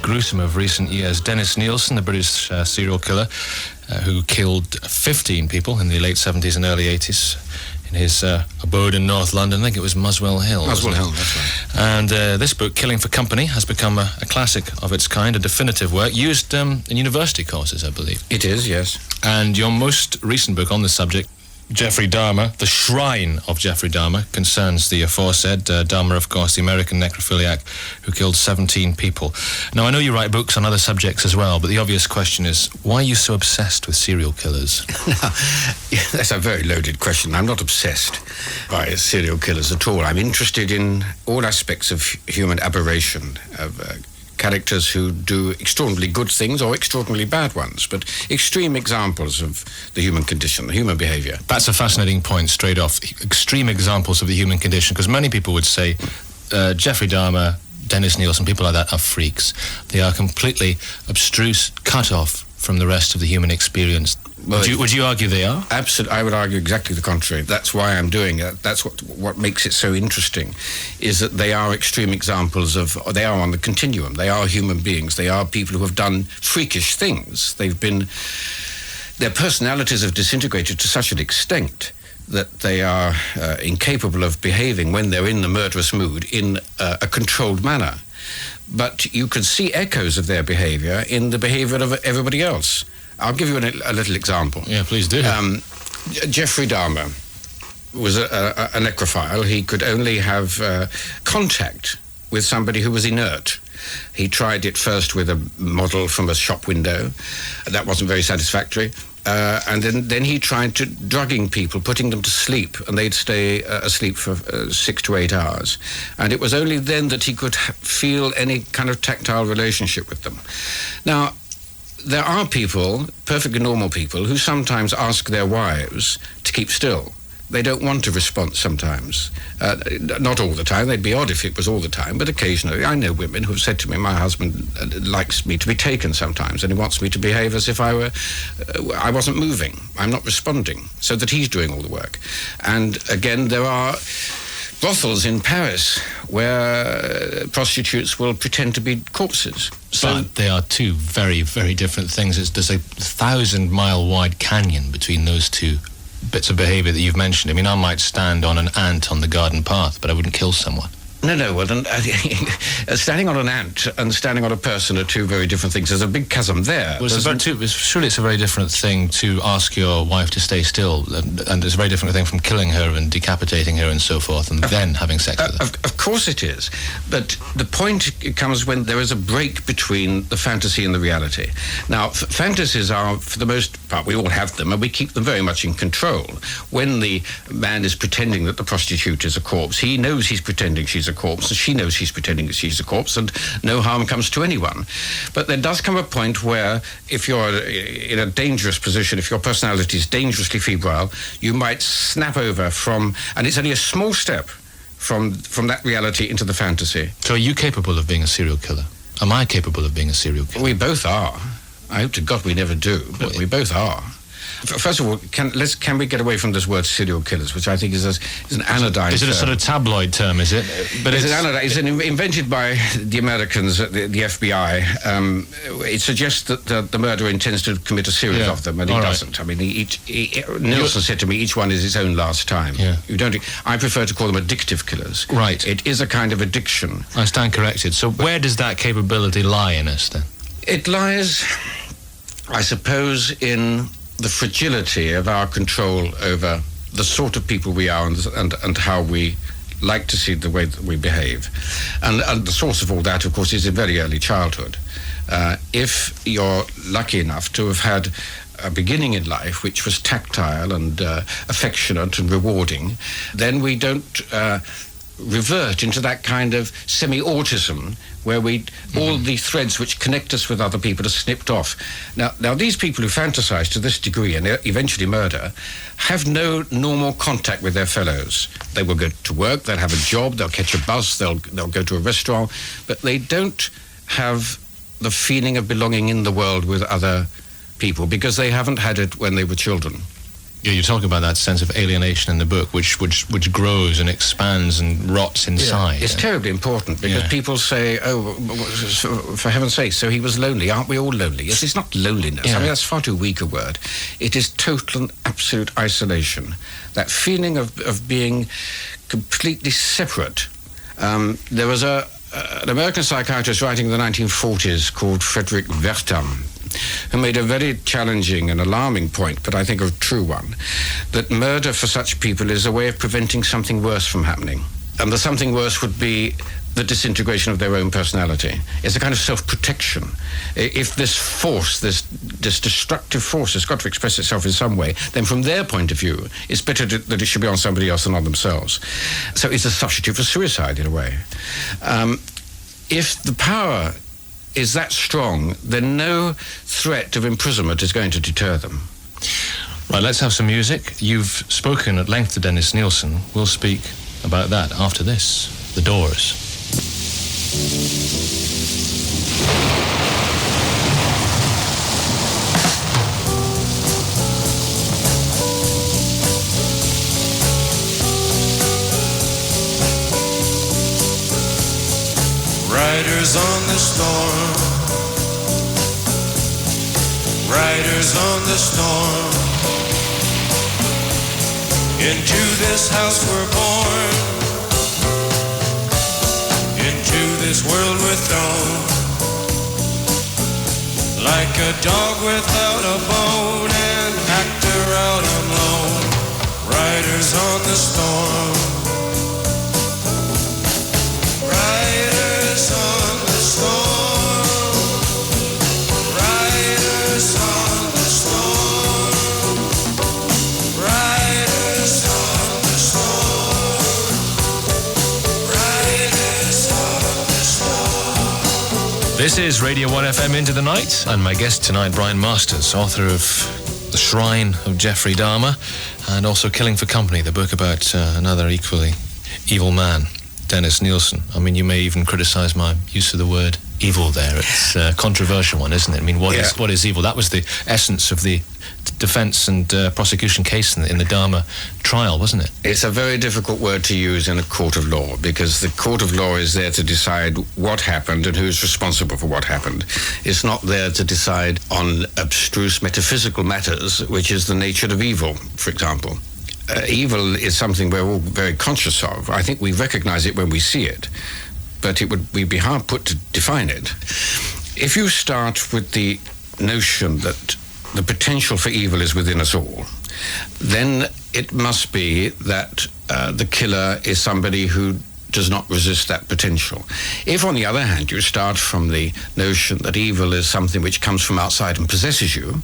gruesome of recent years. Dennis Nilsen, the British serial killer, who killed 15 people in the late 70s and early 80s in his abode in North London. I think it was Muswell Hill. Muswell Hill, that's right. And this book, Killing for Company, has become a classic of its kind, a definitive work, used in university courses, I believe. It is, yes. And your most recent book on the subject, Jeffrey Dahmer, The Shrine of Jeffrey Dahmer, concerns the aforesaid Dahmer, of course, the American necrophiliac who killed 17 people. Now, I know you write books on other subjects as well, but the obvious question is, why are you so obsessed with serial killers? That's a very loaded question. I'm not obsessed by serial killers at all. I'm interested in all aspects of human aberration, of characters who do extraordinarily good things or extraordinarily bad ones, but extreme examples of the human condition, the human behavior. That's a fascinating point straight off. Extreme examples of the human condition, because many people would say Jeffrey Dahmer, Dennis Nilsen, people like that are freaks. They are completely abstruse, cut off from the rest of the human experience. Would you argue they are? Absolutely. I would argue exactly the contrary. That's why I'm doing it. That's what makes it so interesting, is that they are extreme examples of, they are on the continuum. They are human beings. They are people who have done freakish things. Their personalities have disintegrated to such an extent that they are incapable of behaving when they're in the murderous mood in a controlled manner. But you can see echoes of their behavior in the behavior of everybody else. I'll give you a little example. Yeah, please do. Jeffrey Dahmer was a necrophile. He could only have contact with somebody who was inert. He tried it first with a model from a shop window. That wasn't very satisfactory. And then he tried drugging people, putting them to sleep, and they'd stay asleep for 6 to 8 hours. And it was only then that he could feel any kind of tactile relationship with them. Now, there are people, perfectly normal people, who sometimes ask their wives to keep still. They don't want a response sometimes. Not all the time. They'd be odd if it was all the time, but occasionally. I know women who have said to me, my husband likes me to be taken sometimes, and he wants me to behave as if I wasn't moving. I'm not responding, so that he's doing all the work. And again, there are brothels in Paris where prostitutes will pretend to be corpses. But they are two very, very different things. There's a 1,000-mile wide canyon between those two bits of behaviour that you've mentioned. I mean, I might stand on an ant on the garden path, but I wouldn't kill someone. No, well, then, standing on an ant and standing on a person are two very different things. There's a big chasm there. Well, surely it's a very different thing to ask your wife to stay still, and it's a very different thing from killing her and decapitating her and so forth, and then having sex with her. Of course it is. But the point comes when there is a break between the fantasy and the reality. Now, fantasies are, for the most part, we all have them, and we keep them very much in control. When the man is pretending that the prostitute is a corpse, he knows he's pretending she's a corpse, and she knows he's pretending that she's a corpse, and no harm comes to anyone. But there does come a point where, if you're in a dangerous position, if your personality is dangerously febrile, you might snap over from, and it's only a small step from that reality into the fantasy. So are you capable of being a serial killer? Am I capable of being a serial killer? We both are. I hope to God we never do, but we both are. First of all, can we get away from this word serial killers, which I think is an anodyne term. Is it a sort of tabloid term, is it? But it's invented by the Americans, the FBI. It suggests that the murderer intends to commit a series of them, and he doesn't. I mean, Nilsen said to me, each one is its own last time. Yeah. I prefer to call them addictive killers. Right. It is a kind of addiction. I stand corrected. So where does that capability lie in us, then? It lies, I suppose, in the fragility of our control over the sort of people we are and how we like to see the way that we behave. And the source of all that, of course, is in very early childhood. If you're lucky enough to have had a beginning in life which was tactile and affectionate and rewarding, then we don't revert into that kind of semi-autism where all the threads which connect us with other people are snipped off. Now these people who fantasize to this degree and eventually murder have no normal contact with their fellows. They will go to work, they'll have a job, they'll catch a bus, they'll go to a restaurant, but they don't have the feeling of belonging in the world with other people because they haven't had it when they were children. Yeah, you talk about that sense of alienation in the book, which grows and expands and rots inside. It's terribly important because people say, "Oh, for heaven's sake, so he was lonely. Aren't we all lonely?" Yes, it's not loneliness. I mean, that's far too weak a word. It is total and absolute isolation. That feeling of being completely separate. There was an American psychiatrist writing in the 1940s called Frederick Wertham, who made a very challenging and alarming point, but I think a true one, that murder for such people is a way of preventing something worse from happening. And the something worse would be the disintegration of their own personality. It's a kind of self-protection. If this force, this destructive force has got to express itself in some way, then from their point of view, it's better that it should be on somebody else than on themselves. So it's a substitute for suicide in a way. If the power is that strong, then no threat of imprisonment is going to deter them. Right, let's have some music. You've spoken at length to Dennis Nilsen. We'll speak about that after this. The Doors. Riders on the storm, riders on the storm. Into this house we're born, into this world we're thrown. Like a dog without a bone, an actor out on loan. Riders on the storm, riders on the storm, riders on the storm, riders on the storm, riders on the storm. This is Radio 1FM Into the Night, and my guest tonight, Brian Masters, author of The Shrine of Jeffrey Dahmer, and also Killing for Company, the book about another equally evil man, Dennis Nilsen. I mean, you may even criticize my use of the word evil there. It's a controversial one, isn't it? I mean, what is evil? That was the essence of the defense and prosecution case in the Dahmer trial, wasn't it? It's a very difficult word to use in a court of law, because the court of law is there to decide what happened and who's responsible for what happened. It's not there to decide on abstruse metaphysical matters, which is the nature of evil, for example. Evil is something we're all very conscious of. I think we recognize it when we see it, but we'd be hard put to define it. If you start with the notion that the potential for evil is within us all, then it must be that the killer is somebody who does not resist that potential. If, on the other hand, you start from the notion that evil is something which comes from outside and possesses you,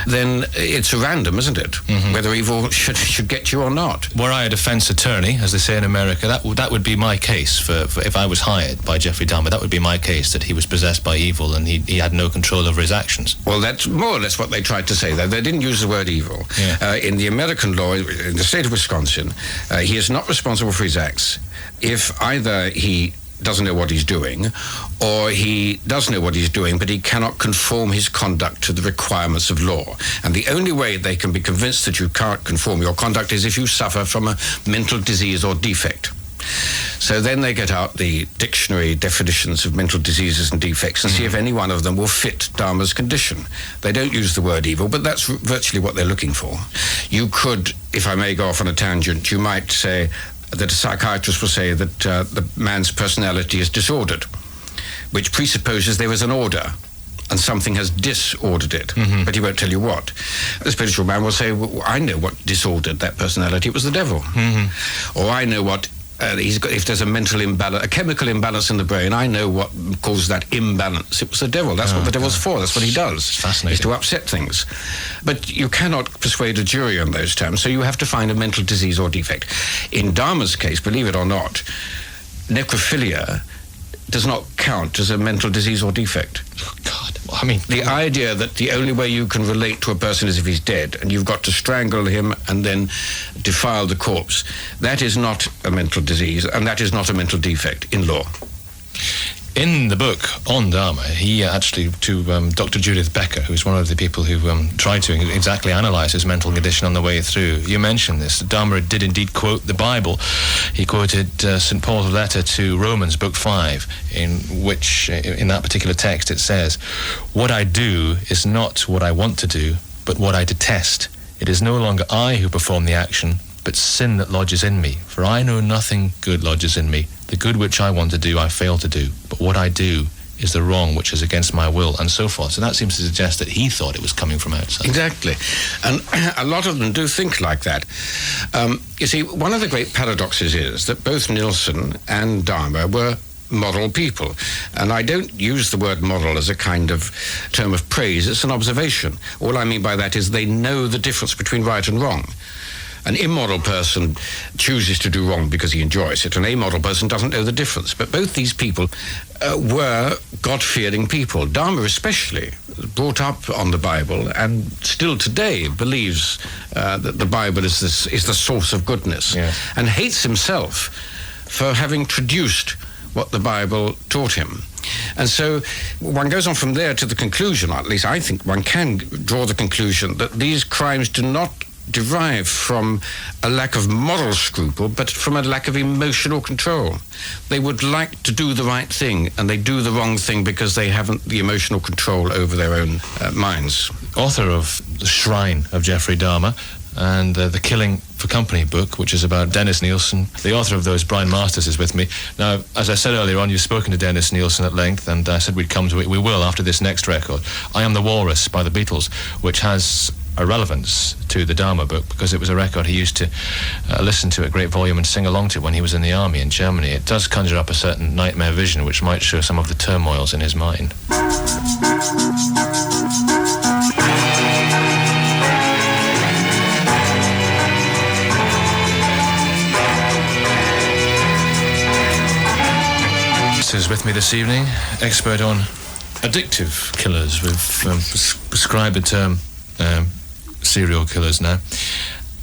then it's random, isn't it? Mm-hmm. Whether evil should get you or not. Were I a defense attorney, as they say in America, that would be my case for if I was hired by Jeffrey Dahmer. That would be my case, that he was possessed by evil and he had no control over his actions. Well, that's more or less what they tried to say, though. They didn't use the word evil. Yeah. In the American law, in the state of Wisconsin, he is not responsible for his acts if either he doesn't know what he's doing, or he does know what he's doing, but he cannot conform his conduct to the requirements of law. And the only way they can be convinced that you can't conform your conduct is if you suffer from a mental disease or defect. So then they get out the dictionary definitions of mental diseases and defects and see if any one of them will fit Dahmer's condition. They don't use the word evil, but that's virtually what they're looking for. You could, if I may go off on a tangent, you might say that a psychiatrist will say that the man's personality is disordered, which presupposes there is an order and something has disordered it, but he won't tell you what. The spiritual man will say, well, I know what disordered that personality. It was the devil. Or I know what if there's a mental imbalance, a chemical imbalance in the brain, I know what causes that imbalance. It was the devil. That's what the devil's for. That's what he does. Fascinating. Is to upset things. But you cannot persuade a jury on those terms, so you have to find a mental disease or defect. In Dahmer's case, believe it or not, necrophilia does not count as a mental disease or defect. Oh, God. I mean, the idea that the only way you can relate to a person is if he's dead, and you've got to strangle him and then defile the corpse, that is not a mental disease, and that is not a mental defect in law. In the book on Dahmer, he actually, to Dr. Judith Becker, who's one of the people who tried to exactly analyse his mental condition on the way through, you mentioned this. Dahmer did indeed quote the Bible. He quoted St. Paul's letter to Romans, book 5, in which, in that particular text, it says, "What I do is not what I want to do, but what I detest. It is no longer I who perform the action, but sin that lodges in me. For I know nothing good lodges in me. The good which I want to do, I fail to do. But what I do is the wrong which is against my will," and so forth. So that seems to suggest that he thought it was coming from outside. Exactly. And a lot of them do think like that. You see, one of the great paradoxes is that both Nilsen and Dahmer were model people. And I don't use the word model as a kind of term of praise. It's an observation. All I mean by that is they know the difference between right and wrong. An immoral person chooses to do wrong because he enjoys it. An amoral person doesn't know the difference. But both these people were God-fearing people. Dahmer especially, brought up on the Bible and still today believes that the Bible is the source of goodness, yes, and hates himself for having traduced what the Bible taught him. And so one goes on from there to the conclusion, or at least I think one can draw the conclusion, that these crimes do not derive from a lack of moral scruple, but from a lack of emotional control. They would like to do the right thing, and they do the wrong thing because they haven't the emotional control over their own minds. Author of The Shrine of Jeffrey Dahmer and the Killing for Company book, which is about Dennis Nilsen. The author of those, Brian Masters, is with me. Now, as I said earlier on, you've spoken to Dennis Nilsen at length, and I said we'd come to it. We will after this next record, I Am the Walrus by the Beatles, which has a relevance to the Dahmer book because it was a record he used to listen to at great volume and sing along to when he was in the army in Germany. It does conjure up a certain nightmare vision which might show some of the turmoils in his mind. Is with me this evening, expert on addictive killers. We've prescribed the term serial killers now,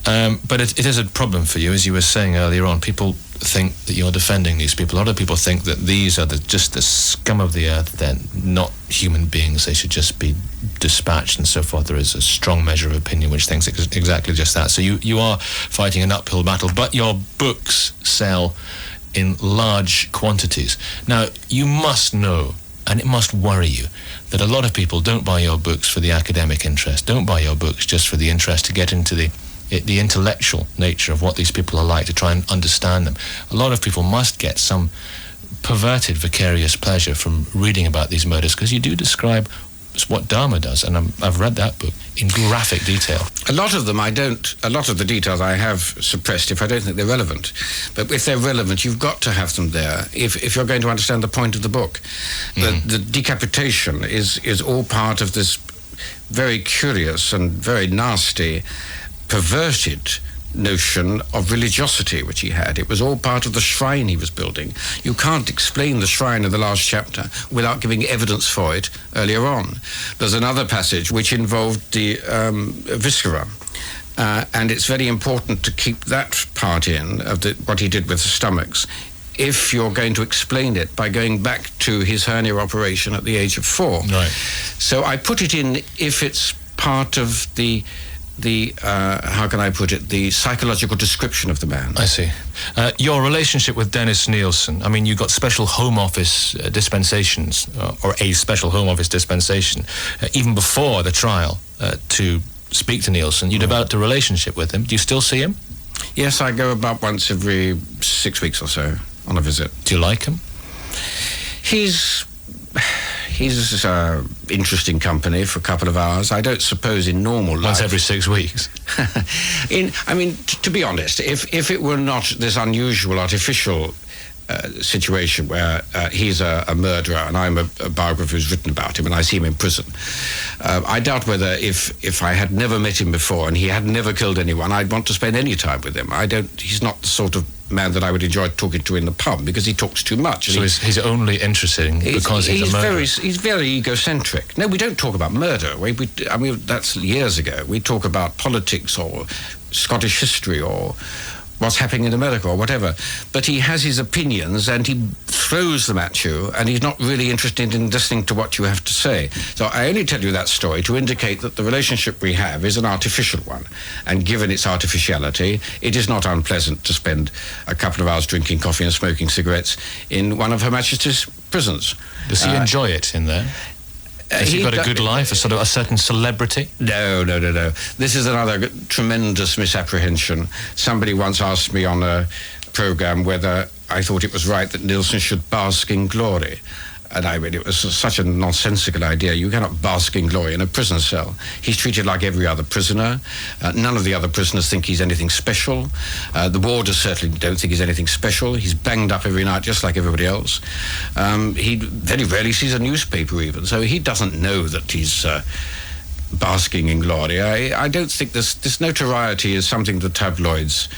but it is a problem for you, as you were saying earlier on. People think that you're defending these people. A lot of people think that these are just the scum of the earth. They're not human beings. They should just be dispatched and so forth. There is a strong measure of opinion which thinks exactly just that. So you are fighting an uphill battle, but your books sell in large quantities. Now, you must know, and it must worry you, that a lot of people don't buy your books for the academic interest, don't buy your books just for the interest to get into the intellectual nature of what these people are like, to try and understand them. A lot of people must get some perverted vicarious pleasure from reading about these murders, because you do describe what Dahmer does, and I've read that book in graphic detail. A lot of the details I have suppressed if I don't think they're relevant. But if they're relevant, you've got to have them there if you're going to understand the point of the book. The decapitation is all part of this very curious and very nasty, perverted notion of religiosity which he had. It was all part of the shrine he was building. You can't explain the shrine in the last chapter without giving evidence for it earlier on. There's another passage which involved the viscera, and it's very important to keep that part in of what he did with the stomachs if you're going to explain it by going back to his hernia operation at the age of 4. Right. So I put it in if it's part of the how can I put it, the psychological description of the man. I see. Your relationship with Dennis Nilsen, I mean, you got special Home Office dispensations, or a special Home Office dispensation, even before the trial, to speak to Nilsen. You developed a relationship with him. Do you still see him? Yes, I go about once every 6 weeks or so on a visit. Do you like him? He's interesting company for a couple of hours. I don't suppose in normal life... Once every 6 weeks? To be honest, if it were not this unusual artificial situation where he's a murderer and I'm a biographer who's written about him and I see him in prison, I doubt whether if I had never met him before and he had never killed anyone, I'd want to spend any time with him. He's not the sort of man that I would enjoy talking to in the pub because he talks too much. So he's only interesting because he's a murderer? He's very egocentric. No, we don't talk about murder. That's years ago. We talk about politics or Scottish history or what's happening in America or whatever. But he has his opinions and he throws them at you, and he's not really interested in listening to what you have to say. So I only tell you that story to indicate that the relationship we have is an artificial one. And given its artificiality, it is not unpleasant to spend a couple of hours drinking coffee and smoking cigarettes in one of Her Majesty's prisons. Does he enjoy it in there? Has he got a good life, a sort of a certain celebrity? No. This is another tremendous misapprehension. Somebody once asked me on a programme whether I thought it was right that Nilsen should bask in glory. And I mean, it was such a nonsensical idea. You cannot bask in glory in a prison cell. He's treated like every other prisoner. None of the other prisoners think he's anything special. The warders certainly don't think he's anything special. He's banged up every night just like everybody else. He very rarely sees a newspaper even, so he doesn't know that he's basking in glory. I don't think this notoriety is something the tabloids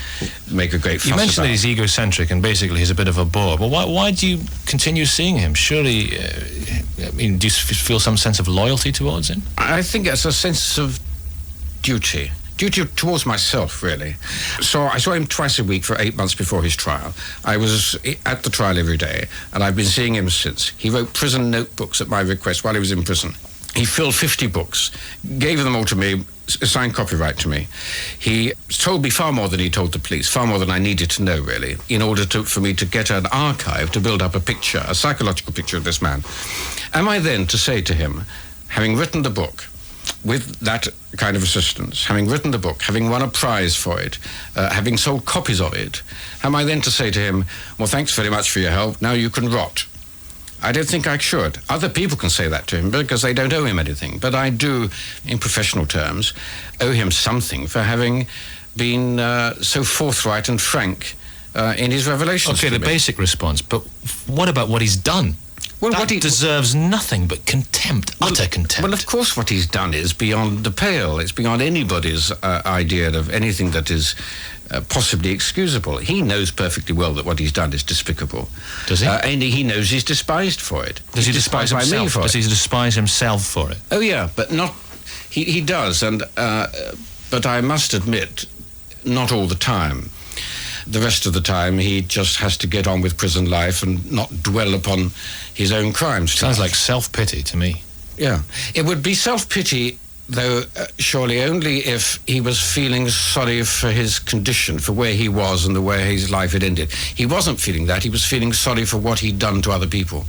make a great fuss about. You mentioned that he's egocentric and basically he's a bit of a bore, but why do you continue seeing him? Surely, I mean, do you feel some sense of loyalty towards him? I think it's a sense of duty towards myself, really. So I saw him twice a week for 8 months before his trial. I was at the trial every day, and I've been seeing him since. He wrote prison notebooks at my request while he was in prison. He filled 50 books, gave them all to me, signed copyright to me. He told me far more than he told the police, far more than I needed to know, really, in order for me to get an archive to build up a picture, a psychological picture of this man. Am I then to say to him, having written the book, with that kind of assistance, having written the book, having won a prize for it, having sold copies of it, am I then to say to him, well, thanks very much for your help, now you can rot? I don't think I should. Other people can say that to him because they don't owe him anything. But I do, in professional terms, owe him something for having been so forthright and frank in his revelations. Okay, the basic response. But what about what he's done? Well, that deserves nothing but contempt, utter contempt. Well, of course, what he's done is beyond the pale. It's beyond anybody's idea of anything that is possibly excusable. He knows perfectly well that what he's done is despicable. Does he? And he knows he's despised for it. Does he despise himself? Does he despise himself for it? Oh, yeah, but not... He does, and but I must admit, not all the time. The rest of the time, he just has to get on with prison life and not dwell upon his own crimes. Sounds like self-pity to me. Yeah. It would be self-pity, though, surely only if he was feeling sorry for his condition, for where he was and the way his life had ended. He wasn't feeling that. He was feeling sorry for what he'd done to other people.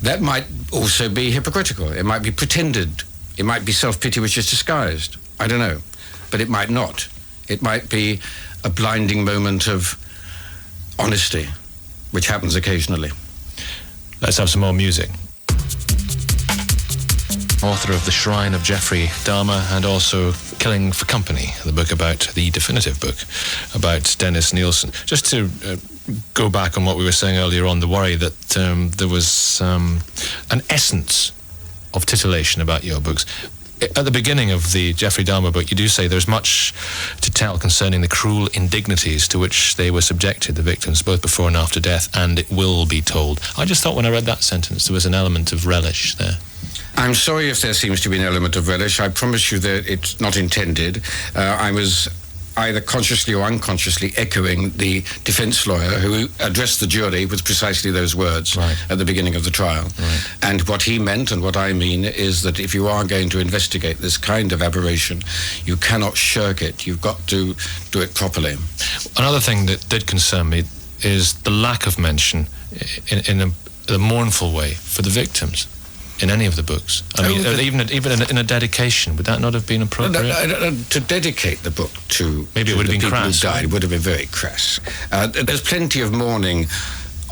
That might also be hypocritical. It might be pretended. It might be self-pity which is disguised. I don't know. But it might not. It might be a blinding moment of honesty, which happens occasionally. Let's have some more music. Author of The Shrine of Jeffrey Dahmer and also Killing for Company, the book about, the definitive book about Dennis Nilsen. Just to go back on what we were saying earlier on, the worry that there was an essence of titillation about your books. At the beginning of the Jeffrey Dahmer book, you do say there's much to tell concerning the cruel indignities to which they were subjected, the victims, both before and after death, and it will be told. I just thought when I read that sentence there was an element of relish there. I'm sorry if there seems to be an element of relish. I promise you that it's not intended. I was either consciously or unconsciously echoing the defense lawyer who addressed the jury with precisely those words at the beginning of the trial. Right. And what he meant and what I mean is that if you are going to investigate this kind of aberration, you cannot shirk it. You've got to do it properly. Another thing that did concern me is the lack of mention in a mournful way for the victims in any of the books. I mean, even in a dedication, would that not have been appropriate? To dedicate the book to maybe it would have been crass. Who died would have been very crass. There's plenty of mourning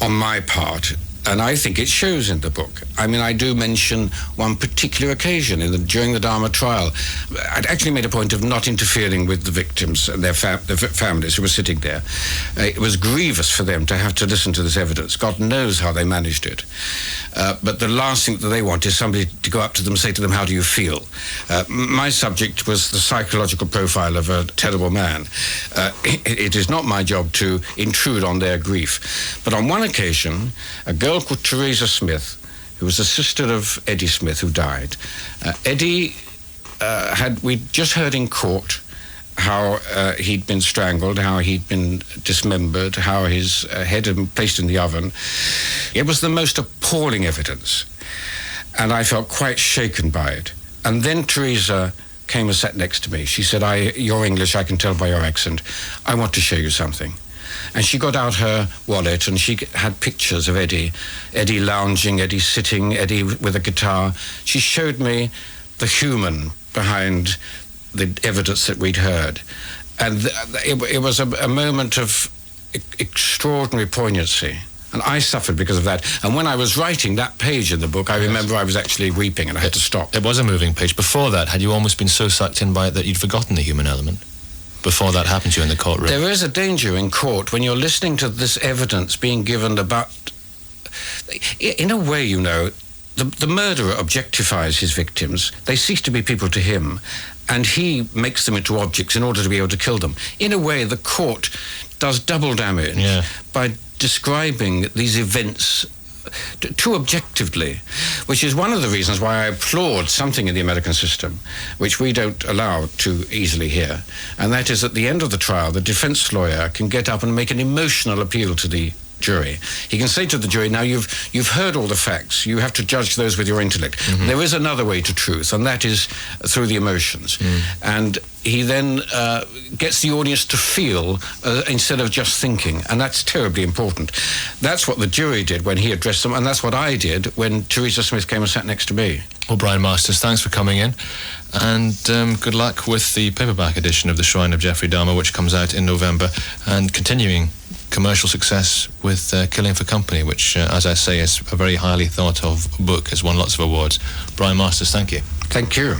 on my part, and I think it shows in the book. I mean, I do mention one particular occasion during the Dahmer trial. I'd actually made a point of not interfering with the victims and their families who were sitting there. It was grievous for them to have to listen to this evidence. God knows how they managed it. But the last thing that they want is somebody to go up to them and say to them, how do you feel? My subject was the psychological profile of a terrible man. It is not my job to intrude on their grief. But on one occasion, a girl called Teresa Smith, who was the sister of Eddie Smith, who died. Eddie we'd just heard in court how he'd been strangled, how he'd been dismembered, how his head had been placed in the oven. It was the most appalling evidence, and I felt quite shaken by it. And then Teresa came and sat next to me. She said, "You're English, I can tell by your accent. I want to show you something." And she got out her wallet and she had pictures of Eddie lounging, Eddie sitting, Eddie with a guitar. She showed me the human behind the evidence that we'd heard. And it was a moment of extraordinary poignancy. And I suffered because of that. And when I was writing that page in the book, I remember I was actually weeping and I had to stop. It was a moving page. Before that, had you almost been so sucked in by it that you'd forgotten the human element? Before that happened to you in the courtroom? There is a danger in court when you're listening to this evidence being given about... In a way, you know, the murderer objectifies his victims. They cease to be people to him, and he makes them into objects in order to be able to kill them. In a way, the court does double damage by describing these events too objectively, which is one of the reasons why I applaud something in the American system, which we don't allow too easily here, and that is at the end of the trial, the defense lawyer can get up and make an emotional appeal to the jury. He can say to the jury, now you've heard all the facts, you have to judge those with your intellect. Mm-hmm. There is another way to truth, and that is through the emotions. And he then gets the audience to feel instead of just thinking, and that's terribly important. That's what the jury did when he addressed them, and that's what I did when Teresa Smith came and sat next to me. Well, Brian Masters, thanks for coming in, and good luck with the paperback edition of The Shrine of Jeffrey Dahmer, which comes out in November, and continuing commercial success with Killing for Company, which, as I say, is a very highly thought of book, has won lots of awards. Brian Masters, thank you. Thank you.